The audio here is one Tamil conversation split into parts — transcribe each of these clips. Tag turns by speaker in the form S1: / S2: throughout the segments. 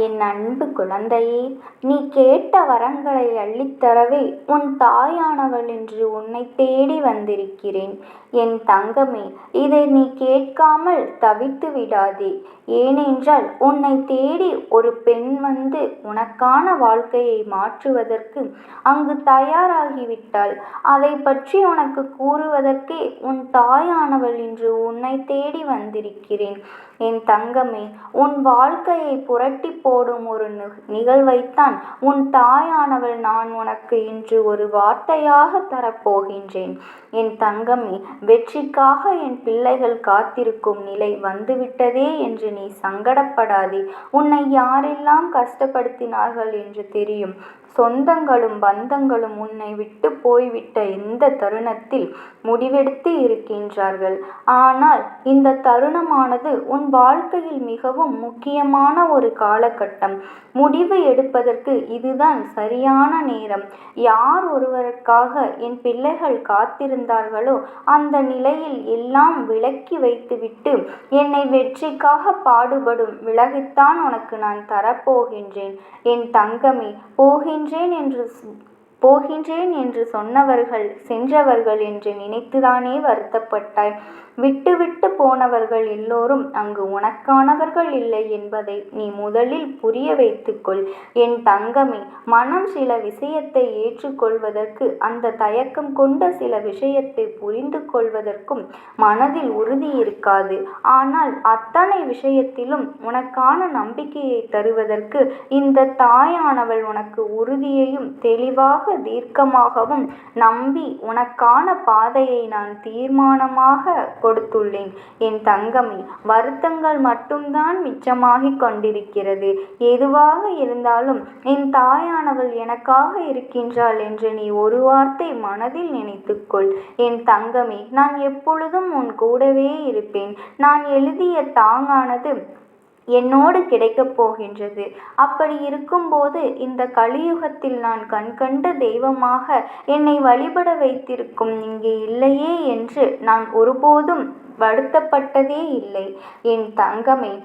S1: என் அன்பு குழந்தையே, நீ கேட்ட வரங்களை அள்ளித்தரவே உன் தாயானவள் இன்று உன்னை தேடி வந்திருக்கிறேன். என் தங்கமே, இதை நீ கேட்காமல் தவித்து விடாதே. ஏனென்றால் உன்னை தேடி ஒரு பெண் வந்து உனக்கான வாழ்க்கையை மாற்றுவதற்கு அங்கு தயாராகிவிட்டாள். அதை பற்றி உனக்கு கூறுவதற்கே உன் தாயானவள் இன்று உன்னை தேடி வந்திருக்கிறேன். என் தங்கமே, உன் வாழ்க்கையை புரட்டி போடும் ஒரு நிகழ்வைத்தான் உன் தாயானவள் நான் உனக்கு இன்று ஒரு வார்த்தையாக தரப்போகின்றேன். என் தங்கமே, வெற்றிக்காக என் பிள்ளைகள் காத்திருக்கும் நிலை வந்துவிட்டதே என்று நீ சங்கடப்படாதே. உன்னை யாரெல்லாம் கஷ்டப்படுத்தினார்கள் என்று தெரியும். சொந்தங்களும் பந்தங்களும் உன்னை விட்டு போய்விட்ட இந்த தருணத்தில் முடிவெடுத்து இருக்கின்றார்கள். ஆனால் இந்த தருணமானது உன் வாழ்க்கையில் மிகவும் முக்கியமான ஒரு காலகட்டம். முடிவு எடுப்பதற்கு இதுதான் சரியான நேரம். யார் ஒருவருக்காக என் பிள்ளைகள் காத்திருந்தார்களோ அந்த நிலையில் எல்லாம் விலக்கி வைத்துவிட்டு என்னை வெற்றிக்காக பாடுபடும் விலகித்தான் உனக்கு நான் தரப்போகின்றேன். என் தங்கமே, போகின்றேன் என்று சொன்னவர்கள் சென்றவர்கள் என்று நினைத்துதானே வருத்தப்பட்டாய். விட்டு போனவர்கள் எல்லோரும் அங்கு உனக்கானவர்கள் இல்லை என்பதை நீ முதலில் புரிய வைத்துக்கொள். என் தங்கமே, மனம் சில விஷயத்தை ஏற்றுக்கொள்வதற்கு, அந்த தயக்கம் கொண்ட சில விஷயத்தை புரிந்து கொள்வதற்கும் மனதில் உறுதி இருக்காது. ஆனால் அத்தனை விஷயத்திலும் உனக்கான நம்பிக்கையை தருவதற்கு இந்த தாயானவள் உனக்கு உறுதியையும் தெளிவாக தீர்க்கமாகவும் நம்பி உனக்கான பாதையை நான் தீர்மானமாக கொடுத்துள்ளேன். என் தங்கமே, வருத்தங்கள் மட்டும்தான் மிச்சமாகிக் கொண்டிருக்கிறது. எதுவாக இருந்தாலும் என் தாயானவள் எனக்காக இருக்கின்றாள் என்று நீ ஒரு வார்த்தை மனதில் நினைத்துக்கொள். என் தங்கமே, நான் எப்பொழுதும் உன் கூடவே இருப்பேன். நான் எழுதிய தாங்கானது என்னோடு கிடைக்கப் போகின்றது. அப்படி இருக்கும்போது இந்த கலியுகத்தில் நான் கண்கண்ட தெய்வமாக என்னை வழிபட வைத்திருக்கும் இங்கே இல்லையே என்று நான் ஒருபோதும் வருத்தப்பட்டதே இல்லை. என் தங்கமே,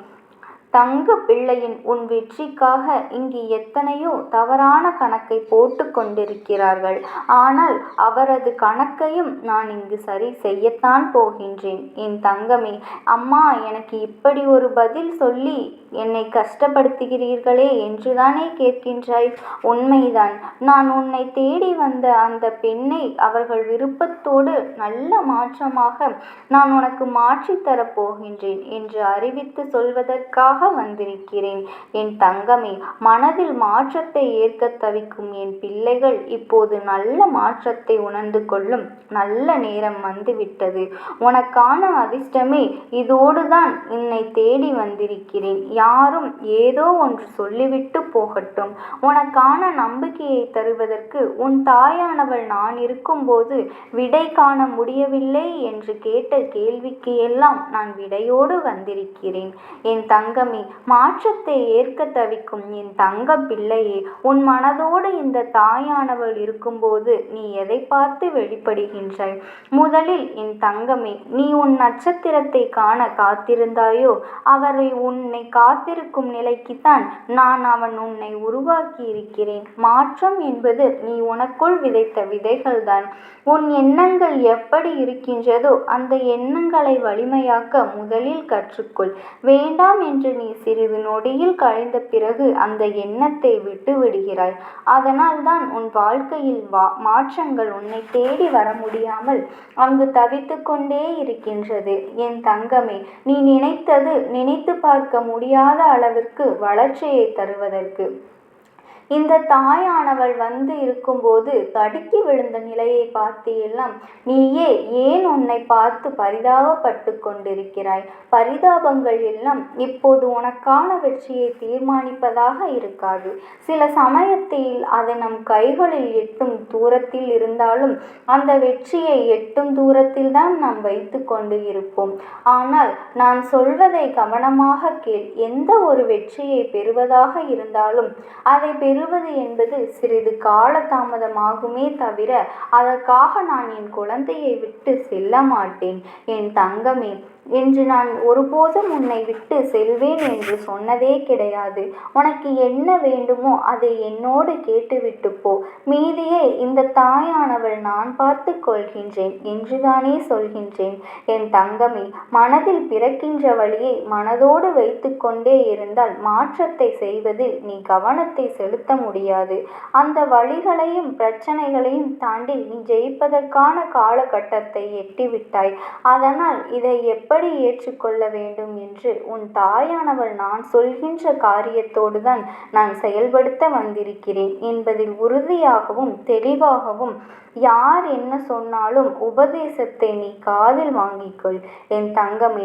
S1: தங்க பிள்ளையின் உன் வெற்றிக்காக இங்கு எத்தனையோ தவறான கணக்கை போட்டு கொண்டிருக்கிறார்கள். ஆனால் அவரது கணக்கையும் நான் இங்கு சரி செய்யத்தான் போகின்றேன். என் தங்கமே, அம்மா எனக்கு இப்படி ஒரு பதில் சொல்லி என்னை கஷ்டப்படுத்துகிறீர்களே என்றுதானே கேட்கின்றாய். உண்மைதான். நான் உன்னை தேடி வந்த அந்த பெண்ணை அவர்கள் விருப்பத்தோடு நல்ல மாற்றமாக நான் உனக்கு மாற்றித்தரப் போகின்றேன் என்று அறிவித்து சொல்வதற்காக வந்திருக்கிறேன். என் தங்கமே, மனதில் மாற்றத்தை ஏற்க தவிக்கும் என் பிள்ளைகள் இப்போது நல்ல மாற்றத்தை உணர்ந்து கொள்ளும் நல்ல நேரம் வந்துவிட்டது. உனக்கான அதிர்ஷ்டமே இதோடுதான் என்னை தேடி வந்திருக்கிறேன். யாரும் ஏதோ ஒன்று சொல்லிவிட்டு போகட்டும். உனக்கான நம்பிக்கையை தருவதற்கு உன் தாயானவள் நான் இருக்கும்போது விடை காண முடியவில்லை என்று கேட்ட கேள்விக்கு எல்லாம் நான் விடையோடு வந்திருக்கிறேன். என் தங்கமே, மாற்றத்தை ஏற்க தவிக்கும் என் தங்க பிள்ளையே, உன் மனதோடு இந்த தாயானவள் இருக்கும்போது நீ எதை பார்த்து வெளிப்படுகின்றாய்? முதலில் என் தங்கமே, நீ உன் நட்சத்திரத்தை காண காத்திருந்தாயோ அவரை உன்னை காத்திருக்கும் நிலைக்குத்தான் அவன் உன்னை உருவாக்கி இருக்கிறேன். மாற்றம் என்பது நீ உனக்குள் விதைத்த விதைகள்தான். உன் எண்ணங்கள் எப்படி இருக்கின்றதோ அந்த எண்ணங்களை வலிமையாக்க முதலில் கற்றுக்கொள். வேண்டாம் என்று நீ சிறிது நொடியில் கழிந்த பிறகு அந்த எண்ணத்தை விட்டு விடுகிறாய். அதனால் தான் உன் வாழ்க்கையில் மாற்றங்கள் உன்னை தேடி வர முடியாமல் அங்கு தவித்து கொண்டே இருக்கின்றது. என் தங்கமே, நீ நினைத்து பார்க்க முடியாத அளவிற்கு வளர்ச்சியை தருவதற்கு இந்த தாயானவள் வந்து இருக்கும்போது தடுக்கி விழுந்த நிலையை பார்த்து எல்லாம் நீயே ஏன் உன்னை பார்த்து பரிதாபப்பட்டு கொண்டிருக்கிறாய்? பரிதாபங்கள் எல்லாம் இப்போது உனக்கான வெற்றியை தீர்மானிப்பதாக இருக்காது. சில சமயத்தில் அது நம் கைகளில் எட்டும் தூரத்தில் இருந்தாலும் அந்த வெற்றியை எட்டும் தூரத்தில் தான் நாம் வைத்து கொண்டு இருப்போம். ஆனால் நான் சொல்வதை கவனமாக கேள். எந்த ஒரு வெற்றியை பெறுவதாக இருந்தாலும் அதை பெறுவது என்பது சிறிது கால தாமதமாகுமே தவிர அதற்காக நான் என் குழந்தையை விட்டு செல்ல மாட்டேன். என் தங்கமே, என்று நான் ஒருபோதும் உன்னை விட்டு செல்வேன் என்று சொன்னதே கிடையாது. உனக்கு என்ன வேண்டுமோ அதை என்னோடு கேட்டுவிட்டு போ. மீதியை இந்த தாயானவள் நான் பார்த்து கொள்கின்றேன் என்றுதானே சொல்கின்றேன். என் தங்கமே, மனதில் பிறக்கின்ற வழியை மனதோடு வைத்து கொண்டே இருந்தால் மாற்றத்தை செய்வதில் நீ கவனத்தை செலுத்த முடியாது. அந்த வழிகளையும் பிரச்சனைகளையும் தாண்டி நீ ஜெயிப்பதற்கான காலகட்டத்தை எட்டிவிட்டாய். அதனால் இதை எப்படி ஏற்றுக்கொள்ள வேண்டும் என்று உன் தாயானவள் நான் சொல்கின்ற காரியத்தோடு தான் நான் செயல்படுத்த வந்திருக்கிறேன் என்பதில் உறுதியாகவும் தெளிவாகவும் யார் என்ன சொன்னாலும் உபதேசத்தை நீ காதில் வாங்கிக்கொள். என் தங்கமே,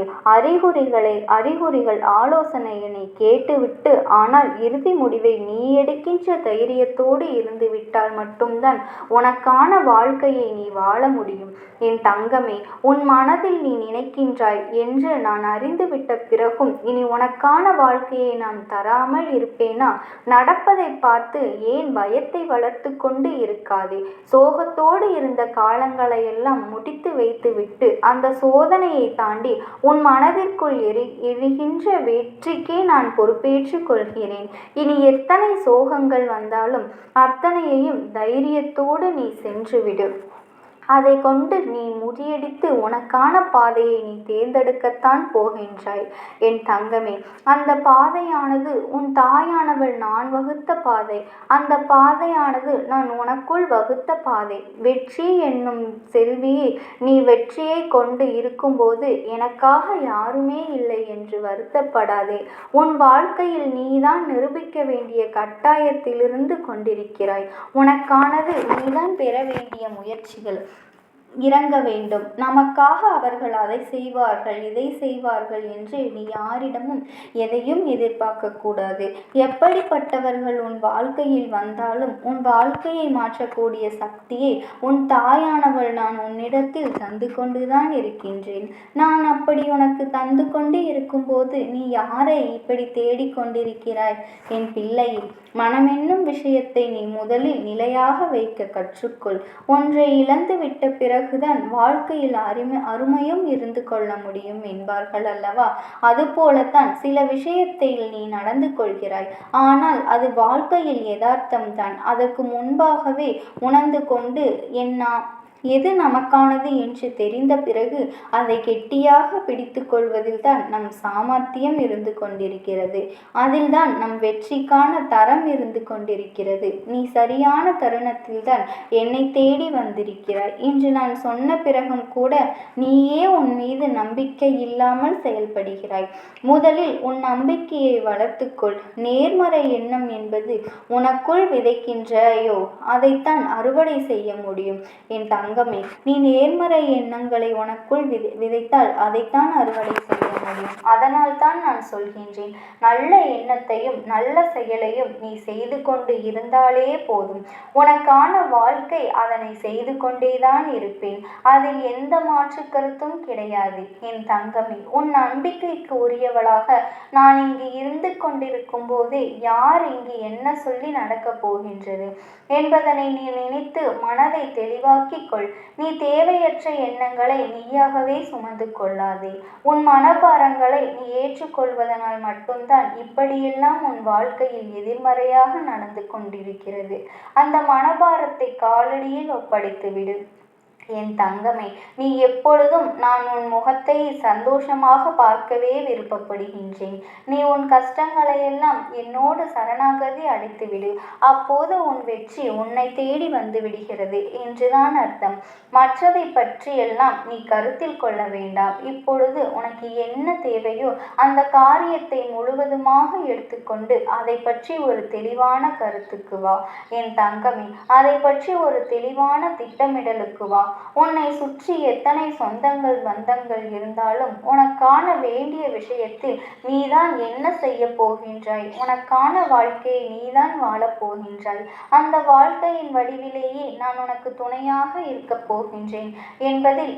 S1: அறிகுறிகள் ஆலோசனையை நீ கேட்டுவிட்டு ஆனால் இறுதி முடிவை நீ எடுக்கின்ற தைரியத்தோடு இருந்து விட்டால் மட்டும்தான் உனக்கான வாழ்க்கையை நீ வாழ முடியும். என் தங்கமே, உன் மனதில் நீ நினைக்கின்றாய் என்று நான் அறிந்துவிட்ட பிறகும் இனி உனக்கான வாழ்க்கையை நான் தராமல் இருப்பேனா? நடப்பதை பார்த்து ஏன் பயத்தை வளர்த்து கொண்டு இருக்காதே. சோகத்தோடு இருந்த காலங்களையெல்லாம் முடித்து வைத்துவிட்டு அந்த சோதனையை தாண்டி உன் மனதிற்குள் எழுகின்ற வெற்றிக்கே நான் பொறுப்பேற்றுக் கொள்கிறேன். இனி எத்தனை சோகங்கள் வந்தாலும் அத்தனையையும் தைரியத்தோடு நீ சென்றுவிடு. அதை கொண்டு நீ முறியடித்து உனக்கான பாதையை நீ தேர்ந்தெடுக்கத்தான் போகின்றாய். என் தங்கமே, அந்த பாதையானது உன் தாயானவள் நான் வகுத்த பாதை. அந்த பாதையானது நான் உனக்குள் வகுத்த பாதை. வெற்றி என்னும் செல்வியை நீ வெற்றியை கொண்டு இருக்கும்போது எனக்காக யாருமே இல்லை என்று வருத்தப்படாதே. உன் வாழ்க்கையில் நீதான் நிரூபிக்க வேண்டிய கட்டாயத்திலிருந்து கொண்டிருக்கிறாய். உனக்கானது நீதான் பெற வேண்டிய முயற்சிகள் இறங்க வேண்டும். நமக்காக அவர்கள் அதை செய்வார்கள் இதை செய்வார்கள் என்று நீ யாரிடமும் எதையும் எதிர்பார்க்க கூடாது. எப்படிப்பட்டவர்கள் உன் வாழ்க்கையில் வந்தாலும் உன் வாழ்க்கையை மாற்றக்கூடிய சக்தியை உன் தாயானவள் நான் உன்னிடத்தில் தந்து கொண்டுதான் இருக்கின்றேன். நான் அப்படி உனக்கு தந்து கொண்டு இருக்கும்போது நீ யாரை இப்படி தேடிக்கொண்டிருக்கிறாய்? என் பிள்ளையை, மனமென்னும் விஷயத்தை நீ முதலில் நிலையாக வைக்க கற்றுக்கொள். ஒன்றை இழந்து விட்ட பிறகுதான் வாழ்க்கையில் அருமையும் இருந்து கொள்ள முடியும் என்பார்கள் அல்லவா? அதுபோலத்தான் சில விஷயத்தில் நீ நடந்து கொள்கிறாய். ஆனால் அது வாழ்க்கையில் யதார்த்தம்தான். அதற்கு முன்பாகவே உணர்ந்து கொண்டு எது நமக்கானது என்று தெரிந்த பிறகு அதை கெட்டியாக பிடித்து கொள்வதில் தான் நம் சாமர்த்தியம் இருந்து கொண்டிருக்கிறது. அதில்தான் நம் வெற்றிக்கான தரம் இருந்து கொண்டிருக்கிறது. நீ சரியான தருணத்தில் தான் என்னை தேடி வந்திருக்கிறாய். இன்று நான் சொன்ன பிறகும் கூட நீயே உன் மீது நம்பிக்கை இல்லாமல் செயல்படுகிறாய். முதலில் உன் நம்பிக்கையை வளர்த்துக்கொள். நேர்மறை எண்ணம் என்பது உனக்குள் விதைக்கின்றாயோ அதைத்தான் அறுவடை செய்ய முடியும். என் தங்கமே, நீ நேர்மறை எண்ணங்களை உனக்குள் விதைத்தால் அதைத்தான் அறுவடை செய்ய முடியும். அதனால் தான் நான் சொல்கின்றேன், நல்ல எண்ணத்தையும் நல்ல செயலையும் நீ செய்து கொண்டு இருந்தாலே போதும். உனக்கான வாழ்க்கை அதனை செய்து கொண்டேதான் இருப்பேன். அதில் எந்த மாற்று கருத்தும் கிடையாது. என் தங்கமே, உன் நம்பிக்கைக்கு உரியவளாக நான் இங்கு இருந்து கொண்டிருக்கும் போதே யார் இங்கு என்ன சொல்லி நடக்கப் போகின்றது என்பதனை நீ நினைத்து மனதை தெளிவாக்கிக் கொள். நீ தேவையற்ற எண்ணங்களை நீயாகவே சுமந்து கொள்ளாதே. உன் மனபாரங்களை நீ ஏற்றுக்கொள்வதனால் மட்டும்தான் இப்படியெல்லாம் உன் வாழ்க்கையில் எதிர்மறையாக நடந்து கொண்டிருக்கிறது. அந்த மனபாரத்தை காலடியில் ஒப்படைத்து விடு. என் தங்கமே, நீ எப்பொழுதும் நான் உன் முகத்தை சந்தோஷமாக பார்க்கவே விருப்பப்படுகின்றேன். நீ உன் கஷ்டங்களையெல்லாம் என்னோடு சரணாகதி அடைத்துவிடு. அப்போது உன் வெற்றி உன்னை தேடி வந்து விடுகிறது என்றுதான் அர்த்தம். மற்றதை பற்றியெல்லாம் நீ கருத்தில் கொள்ள வேண்டாம். இப்பொழுது உனக்கு என்ன தேவையோ அந்த காரியத்தை முழுவதுமாக எடுத்துக்கொண்டு அதை பற்றி ஒரு தெளிவான கருத்துக்கு வா. என் தங்கமே, அதை பற்றி ஒரு தெளிவான திட்டமிடலுக்கு வா. உன்னை சுற்றி எத்தனை சொந்தங்கள் பந்தங்கள் இருந்தாலும் உனக்கான வேண்டிய விஷயத்தில் நீதான் என்ன செய்ய போகின்றாய்? உனக்கான வாழ்க்கையை நீதான் வாழப் போகின்றாய். அந்த வாழ்க்கையின் வடிவிலேயே நான் உனக்கு துணையாக இருக்கப் போகின்றேன் என்பதில்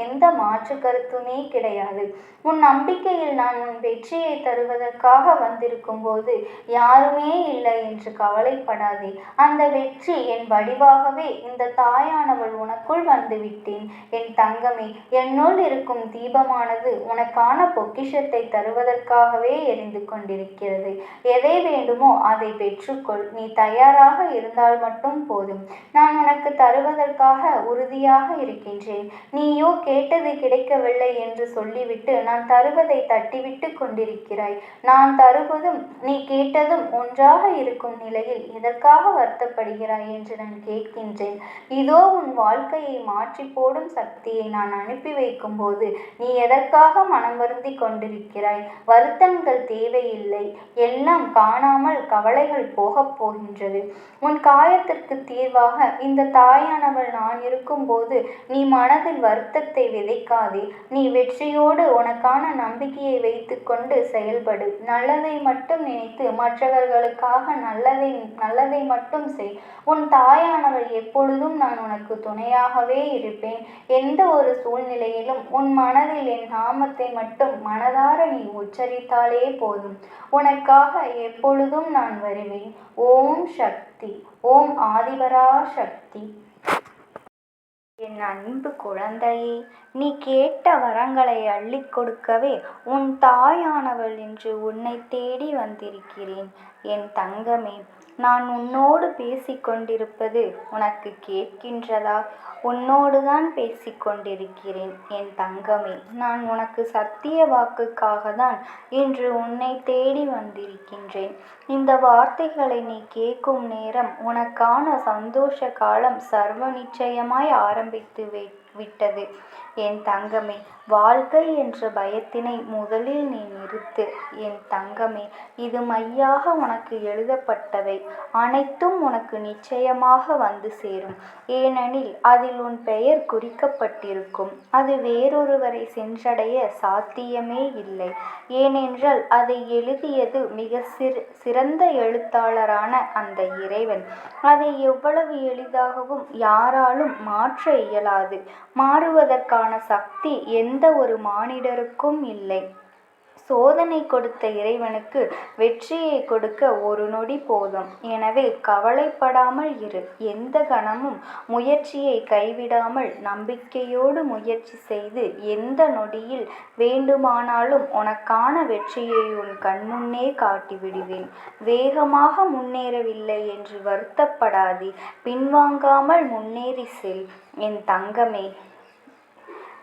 S1: எந்த மாற்று கருத்துமே கிடையாது. உன் நம்பிக்கையில் நான் உன் வெற்றியை தருவதற்காக வந்திருக்கும் போது யாருமே இல்லை என்று கவலைப்படாதே. அந்த வெற்றி என் வடிவாகவே இந்த தாயானவள் உனக்குள் வந்துவிட்டேன். என் தங்கமே, என்னுள் இருக்கும் தீபமானது உனக்கான பொக்கிஷத்தை தருவதற்காகவே எரிந்து கொண்டிருக்கிறது. எதை வேண்டுமோ அதை பெற்றுக்கொள். நீ தயாராக இருந்தால் மட்டும் போதும். நான் உனக்கு தருவதற்காக உறுதியாக இருக்கின்றேன். நீயோ கேட்டது கிடைக்கவில்லை என்று சொல்லிவிட்டு நான் தருவதை தட்டிவிட்டு கொண்டிருக்கிறாய். நான் தருவதும் நீ கேட்டதும் ஒன்றாக இருக்கும் நிலையில் எதற்காக வருத்தப்படுகிறாய் என்று நான் கேட்கின்றேன். இதோ உன் வாழ்க்கையை மாற்றி போடும் சக்தியை நான் அனுப்பி வைக்கும் போது நீ எதற்காக மனம் வருந்தி கொண்டிருக்கிறாய்? வருத்தங்கள் தேவையில்லை. எல்லாம் காணாமல் கவலைகள் போகப் போகின்றது. உன் காயத்திற்கு தீர்வாக இந்த தாயானவள் நான் இருக்கும் போது நீ மனதில் வருத்தத்தை விதைக்காதே. நீ வெற்றியோடு உனக்கான நம்பிக்கையை வைத்து கொண்டு செயல்படு. நல்லதை மட்டும் நினைத்து மற்றவர்களுக்காக நல்லதை மட்டும் செய். உன் தாயானவள் எப்பொழுதும் நான் உனக்கு துணையாகவே இருப்பேன். எந்த ஒரு சூழ்நிலையிலும் உன் மனதில் என் நாமத்தை மட்டும் மனதார நீ உச்சரித்தாலே போதும். உனக்காக எப்பொழுதும் நான் வருவேன். ஓம் சக்தி. ஓம் ஆதிபரா சக்தி. என் அன்பு குழந்தையே, நீ கேட்ட வரங்களை அள்ளிக் கொடுக்கவே உன் தாயானவள் இன்று உன்னை தேடி வந்திருக்கிறேன். என் தங்கமே, நான் உன்னோடு பேசிக்கொண்டிருப்பது உனக்கு கேட்கின்றதா? உன்னோடுதான் பேசிக்கொண்டிருக்கிறேன் என் தங்கமே. நான் உனக்கு சத்திய வாக்குக்காக தான் இன்று உன்னை தேடி வந்திருக்கின்றேன். இந்த வார்த்தைகளை நீ கேட்கும் நேரம் உனக்கான சந்தோஷ காலம் சர்வ நிச்சயமாய் ஆரம்பித்து விட்டது என் தங்கமே. வாழ்க்கை என்ற பயத்தினை முதலில் நீ நிறுத்து என் தங்கமே. இது மையாக உனக்கு எழுதப்பட்டவை அனைத்தும் உனக்கு நிச்சயமாக வந்து சேரும். ஏனெனில் அதில் உன் பெயர் குறிக்கப்பட்டிருக்கும். அது வேறொருவரை சென்றடைய சாத்தியமே இல்லை. ஏனென்றால் அதை எழுதியது மிக சிறந்த எழுத்தாளரான அந்த இறைவன். அதை எவ்வளவு எளிதாகவும் யாராலும் மாற்ற இயலாது. மாறுவதற்கான சக்தி எந்த ஒரு மானிடருக்கும் இல்லை. சோதனை கொடுத்த இறைவனுக்கு வெற்றியை கொடுக்க ஒரு நொடி போதும். எனவே கவலைப்படாமல் இரு. எந்த கணமும் முயற்சியை கைவிடாமல் நம்பிக்கையோடு முயற்சி செய்து எந்த நொடியில் வேண்டுமானாலும் உனக்கான வெற்றியை உன் கண்முன்னே காட்டிவிடுவேன். வேகமாக முன்னேறவில்லை என்று வருத்தப்படாதே. பின்வாங்காமல் முன்னேறி செல் என் தங்கமே.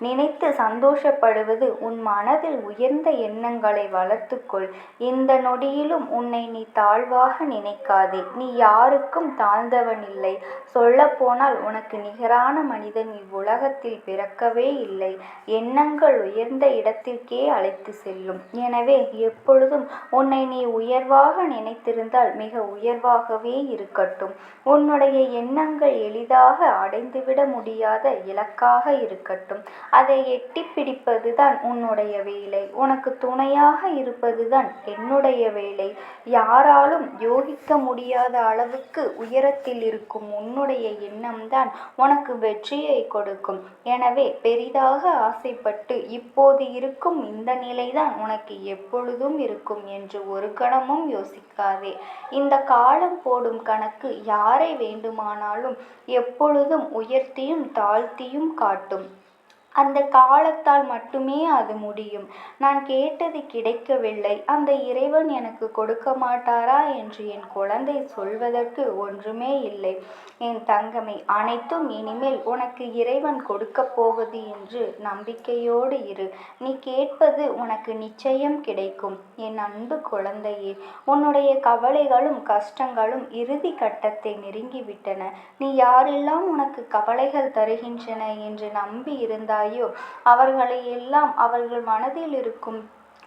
S1: நினைத்து சந்தோஷப்படுவது உன் மனதில் உயர்ந்த எண்ணங்களை வளர்த்துக்கொள். இந்த நொடியிலும் உன்னை நீ தாழ்வாக நினைக்காதே. நீ யாருக்கும் தாழ்ந்தவன் இல்லை. சொல்லப்போனால் உனக்கு நிகரான மனிதன் இவ்வுலகத்தில் பிறக்கவே இல்லை. எண்ணங்கள் உயர்ந்த இடத்திற்கே அழைத்து செல்லும். எனவே எப்பொழுதும் உன்னை நீ உயர்வாக நினைத்திருந்தால் மிக உயர்வாகவே இருக்கட்டும். உன்னுடைய எண்ணங்கள் எளிதாக அடைந்துவிட முடியாத இலக்காக இருக்கட்டும். அதை எட்டி பிடிப்பதுதான் உன்னுடைய வேலை. உனக்கு துணையாக இருப்பதுதான் என்னுடைய வேலை. யாராலும் யோகிக்க முடியாத அளவுக்கு உயரத்தில் இருக்கும் உன்னுடைய எண்ணம்தான் உனக்கு வெற்றியை கொடுக்கும். எனவே பெரிதாக ஆசைப்பட்டு இப்போது இருக்கும் இந்த நிலைதான் உனக்கு எப்பொழுதும் இருக்கும் என்று ஒரு கணமும் யோசிக்காதே. இந்த காலம் போடும் கணக்கு யாரை வேண்டுமானாலும் எப்பொழுதும் உயர்த்தியும் தாழ்த்தியும் காட்டும். அந்த காலத்தால் மட்டுமே அது முடியும். நான் கேட்டது கிடைக்கவில்லை, அந்த இறைவன் எனக்கு கொடுக்க மாட்டாரா என்று என் குழந்தை சொல்வதற்கு ஒன்றுமே இல்லை என் தங்கமே. அனைத்தும் இனிமேல் உனக்கு இறைவன் கொடுக்கப் போவது என்று நம்பிக்கையோடு இரு. நீ கேட்பது உனக்கு நிச்சயம் கிடைக்கும் என் அன்பு குழந்தையே. உன்னுடைய கவலைகளும் கஷ்டங்களும் இறுதி கட்டத்தை நெருங்கிவிட்டன. நீ யாரெல்லாம் உனக்கு கவலைகள் தருகின்றன என்று நம்பி இருந்தால் அவர்களை எல்லாம் அவர்கள் மனதில் இருக்கும்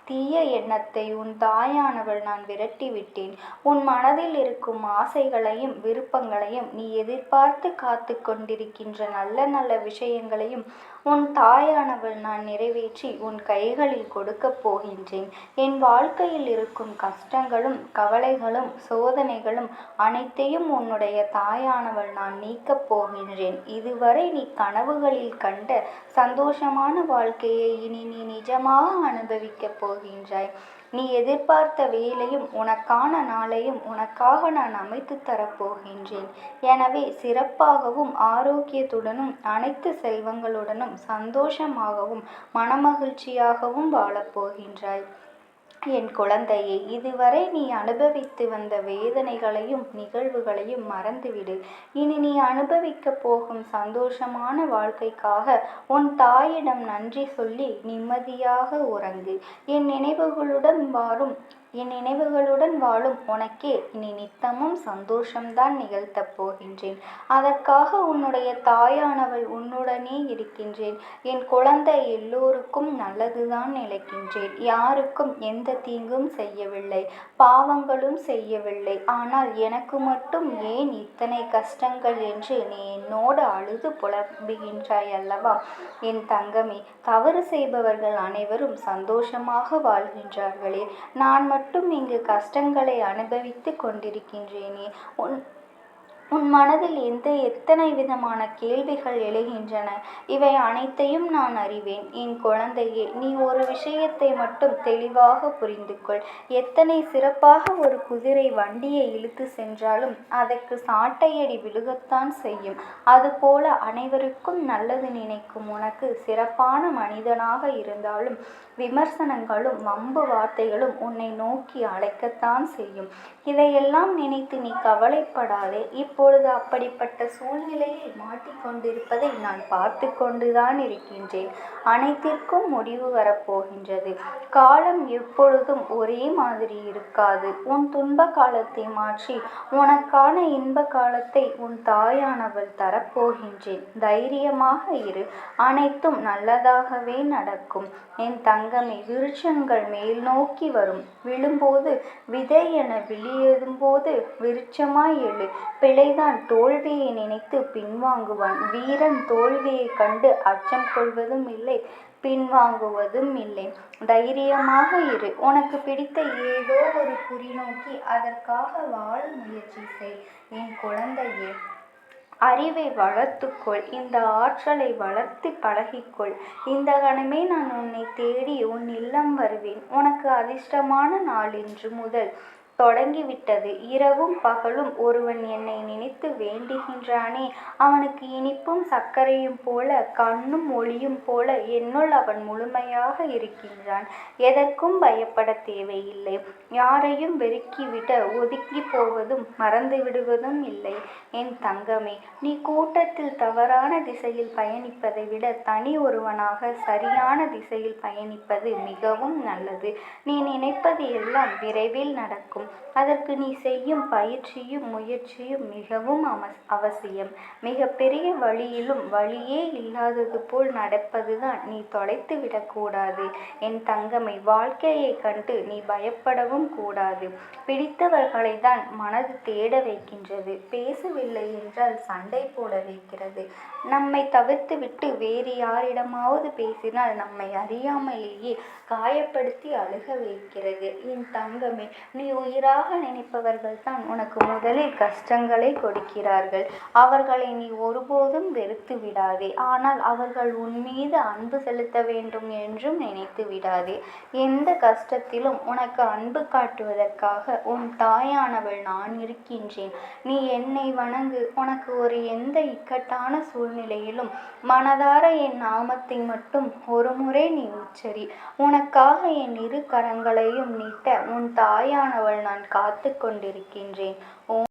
S1: தீய எண்ணத்தை உன் தாயானவள் நான் விரட்டிவிட்டேன். உன் மனதில் இருக்கும் ஆசைகளையும் விருப்பங்களையும் நீ எதிர்பார்த்து காத்து கொண்டிருக்கின்ற நல்ல நல்ல விஷயங்களையும் உன் தாயானவள் நான் நிறைவேற்றி உன் கைகளில் கொடுக்கப் போகின்றேன். என் வாழ்க்கையில் இருக்கும் கஷ்டங்களும் கவலைகளும் சோதனைகளும் அனைத்தையும் உன்னுடைய தாயானவள் நான் நீக்கப் போகின்றேன். இதுவரை நீ கனவுகளில் கண்ட சந்தோஷமான வாழ்க்கையை இனி நீ நிஜமாக அனுபவிக்கப் போகின்றாய். நீ எதிர்பார்த்த வேலையும் உனக்கான நாளையும் உனக்காக நான் அமைத்து தரப்போகின்றேன். எனவே சிறப்பாகவும் ஆரோக்கியத்துடனும் அனைத்து செல்வங்களுடனும் சந்தோஷமாகவும் மனமகிழ்ச்சியாகவும் வாழப்போகின்றாய். என் குழந்தையே, இதுவரை நீ அனுபவித்து வந்த வேதனைகளையும் நிகழ்வுகளையும் மறந்துவிடு. இனி நீ அனுபவிக்கப் போகும் சந்தோஷமான வாழ்க்கைக்காக உன் தாயிடம் நன்றி சொல்லி நிம்மதியாக உறங்கு. என் நினைவுகளுடன் வாழும் உனக்கே இனி நித்தமும் சந்தோஷம்தான் நிகழ்த்தப் போகின்றேன். அதற்காக உன்னுடைய தாயானவள் உன்னுடனே இருக்கின்றேன். என் குழந்தை, எல்லோருக்கும் நல்லதுதான் நினைக்கின்றேன். யாருக்கும் எந்த தீங்கும் செய்யவில்லை, பாவங்களும் செய்யவில்லை. ஆனால் எனக்கு மட்டும் ஏன் இத்தனை கஷ்டங்கள் என்று நீ என்னோடு அழுது புலம்புகின்றாய் அல்லவா? என் தங்கமே, தவறு செய்பவர்கள் அனைவரும் சந்தோஷமாக வாழ்கின்றார்களே, நான் மட்டும் இங்கு கஷ்டங்களை அனுபவித்து கொண்டிருக்கின்றேனே. உன் மனதில் எத்தனை விதமான கேள்விகள் எழுகின்றன. இவை அனைத்தையும் நான் அறிவேன். என் குழந்தையே, நீ ஒரு விஷயத்தை மட்டும் தெளிவாக புரிந்து கொள். எத்தனை சிறப்பாக ஒரு குதிரை வண்டியை இழுத்து சென்றாலும் அதற்கு சாட்டையடி விழுகத்தான் செய்யும். அதுபோல அனைவருக்கும் நல்லது நினைக்கும் உனக்கு சிறப்பான மனிதனாக இருந்தாலும் விமர்சனங்களும் வம்பு வார்த்தைகளும் உன்னை நோக்கி அழைக்கத்தான் செய்யும். இதையெல்லாம் நினைத்து நீ கவலைப்படாதே. இப்பொழுது அப்படிப்பட்ட சூழ்நிலையில் மாட்டிக்கொண்டிருப்பதை நான் பார்த்து கொண்டுதான் இருக்கின்றேன். அனைத்திற்கும் முடிவு வரப்போகின்றது. காலம் எப்பொழுதும் ஒரே மாதிரி இருக்காது. உன் துன்ப காலத்தை மாற்றி உனக்கான இன்ப காலத்தை உன் தாயானவள் தரப்போகின்றேன். தைரியமாக இரு. அனைத்தும் நல்லதாகவே நடக்கும். என் தங்கமே, விருட்சங்கள் மேல் நோக்கி வரும். விழும்போது விதை என வெளியேறும்போது விருட்சமாய் எழு. பிழைதான் தோல்வியை நினைத்து பின்வாங்குவான். வீரன் தோல்வியை கண்டு அச்சம் கொள்வதும் இல்லை, பின்வாங்குவதும் இல்லை. தைரியமாக இரு. உனக்கு பிடித்த ஏதோ ஒரு குறி நோக்கி அதற்காக வாழ முயற்சி செய். என் குழந்தையே, அறிவை வளர்த்துக்கொள். இந்த ஆற்றலை வளர்த்து பழகிக்கொள். இந்த கணமே நான் உன்னை தேடி உன் இல்லம் வருவேன். உனக்கு அதிர்ஷ்டமான நாள் இன்று முதல் தொடங்கிவிட்டது. இரவும் பகலும் ஒருவன் என்னை நினைத்து வேண்டுகின்றானே, அவனுக்கு இனிப்பும் சர்க்கரையும் போல கண்ணும் ஒளியும் போல என்னுள் அவன் முழுமையாக இருக்கின்றான். எதற்கும் பயப்பட தேவையில்லை. யாரையும் வெறுக்கிவிட ஒதுக்கி போவதும் மறந்து விடுவதும் இல்லை. என் தங்கமே, நீ கூட்டத்தில் தவறான திசையில் பயணிப்பதை விட தனி ஒருவனாக சரியான திசையில் பயணிப்பது மிகவும் நல்லது. நீ நினைப்பது எல்லாம் விரைவில் நடக்கும். அதற்கு நீ செய்யும் பயிற்சியும் முயற்சியும் மிகவும் அவசியம். மிக பெரிய வழியிலும் வழியே இல்லாதது போல் நடப்பதுதான் நீ தொலைத்து விடக்கூடாது. என் தங்கமை, வாழ்க்கையை கண்டு நீ பயப்படவும் கூடாது. பிடித்தவர்களை தான் மனது தேட வைக்கின்றது. பேசவில்லை என்றால் சண்டை போட வைக்கிறது. நம்மை தவிர்த்து விட்டு வேறு யாரிடமாவது பேசினால் நம்மை அறியாமலேயே காயப்படுத்தி அழுக வைக்கிறது. என் தங்கமே, நீ உயிராக நினைப்பவர்கள் தான் உனக்கு முதலில் கஷ்டங்களை கொடுக்கிறார்கள். அவர்களை நீ ஒருபோதும் வெறுத்து விடாதே. ஆனால் அவர்கள் உன் மீது அன்பு செலுத்த வேண்டும் என்றும் நினைத்து விடாதே. எந்த கஷ்டத்திலும் உனக்கு அன்பு காட்டுவதற்காக உன் தாயானவள் நான் இருக்கின்றேன். நீ என்னை வணங்கு. உனக்கு எந்த இக்கட்டான சூழ்நிலையிலும் மனதார என் நாமத்தை மட்டும் ஒரு முறை நீ உச்சரி. உனக்காக என் இரு கரங்களையும் நீட்ட உன் தாயானவள் நான் காத்து கொண்டிருக்கின்றேன்.